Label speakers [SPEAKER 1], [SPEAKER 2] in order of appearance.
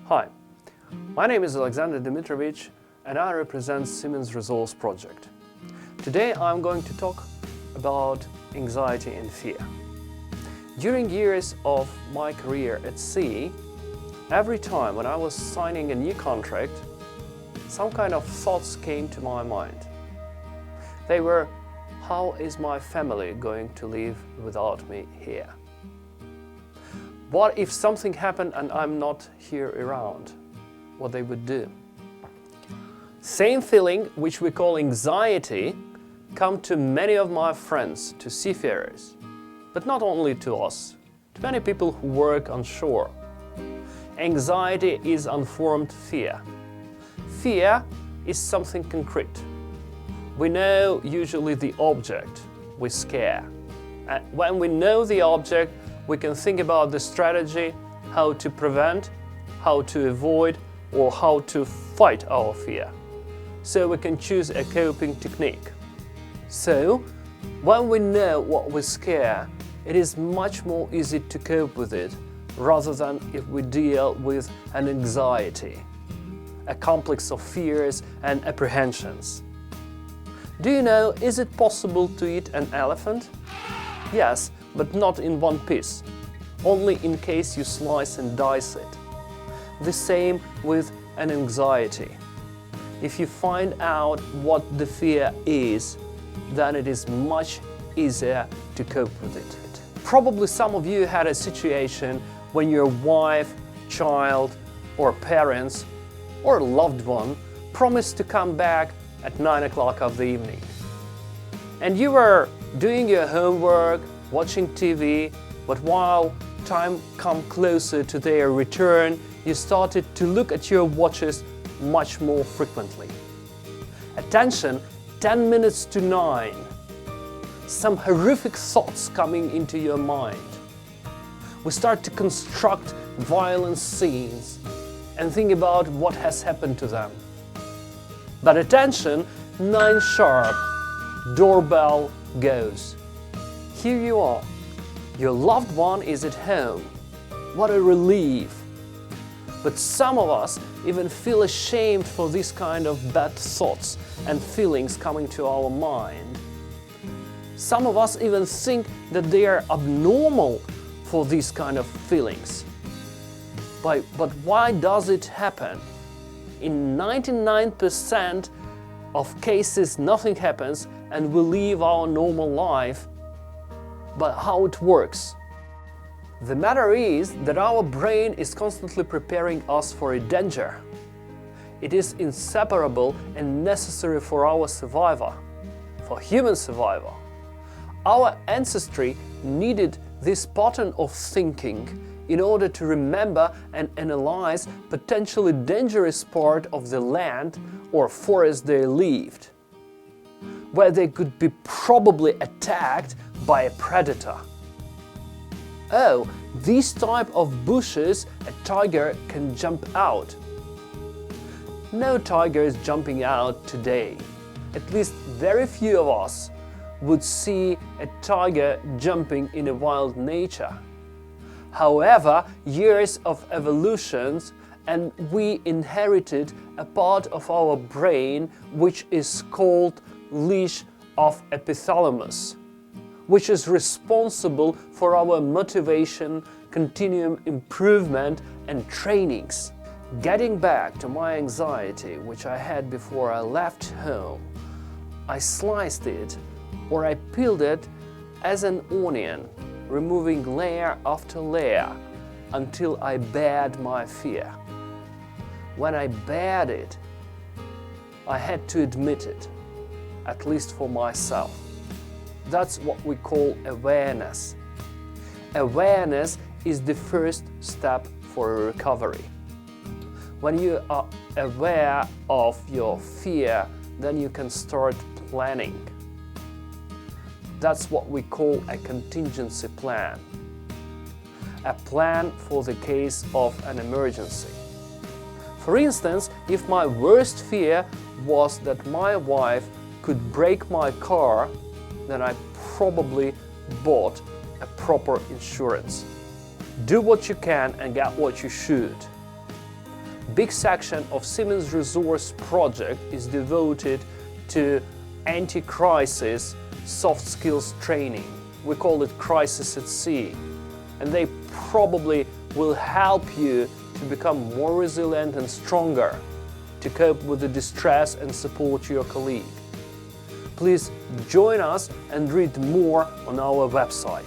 [SPEAKER 1] Hi, my name is Alexander Dmitrovich and I represent Seamen's Resource Project. Today I'm going to talk about anxiety and fear. During years of my career at sea, every time when I was signing a new contract, some kind of thoughts came to my mind. They were, how is my family going to live without me here? What if something happened and I'm not here around? What they would do? Same feeling, which we call anxiety, come to many of my friends, to seafarers, but not only to us, to many people who work on shore. Anxiety is unformed fear. Fear is something concrete. We know usually the object we scare. And when we know the object, we can think about the strategy, how to prevent, how to avoid, or how to fight our fear. So we can choose a coping technique. So, when we know what we scare, it is much more easy to cope with it, rather than if we deal with an anxiety, a complex of fears and apprehensions. Do you know, is it possible to eat an elephant? Yes, but not in one piece, only in case you slice and dice it. The same with an anxiety. If you find out what the fear is, then it is much easier to cope with it. Probably some of you had a situation when your wife, child, or parents, or loved one promised to come back at 9 o'clock of the evening. And you were doing your homework, watching TV, but while time come closer to their return, you started to look at your watches much more frequently. Attention, 10 minutes to 9. Some horrific thoughts coming into your mind. We start to construct violent scenes and think about what has happened to them. But attention, 9 sharp, doorbell goes. Here you are. Your loved one is at home. What a relief. But some of us even feel ashamed for this kind of bad thoughts and feelings coming to our mind. Some of us even think that they are abnormal for these kind of feelings. But why does it happen? In 99% of cases, nothing happens and we live our normal life. But how it works? The matter is that our brain is constantly preparing us for a danger. It is inseparable and necessary for our survival, for human survival. Our ancestry needed this pattern of thinking in order to remember and analyze potentially dangerous part of the land or forest they lived, where they could be probably attacked by a predator. Oh, these type of bushes a tiger can jump out. No tiger is jumping out today. At least very few of us would see a tiger jumping in a wild nature. However, years of evolutions and we inherited a part of our brain which is called leash of epithalamus, which is responsible for our motivation, continuum improvement and trainings. Getting back to my anxiety, which I had before I left home, I sliced it or I peeled it as an onion, removing layer after layer until I bared my fear. When I bared it, I had to admit it, at least for myself. That's what we call awareness. Awareness is the first step for a recovery. When you are aware of your fear, then you can start planning. That's what we call a contingency plan. A plan for the case of an emergency. For instance, if my worst fear was that my wife could break my car, then I probably bought a proper insurance. Do what you can and get what you should. big section of Seamen's resource project is devoted to anti-crisis soft skills training. We call it Crisis at Sea. And they probably will help you to become more resilient and stronger, to cope with the distress and support your colleague. Please join us and read more on our website.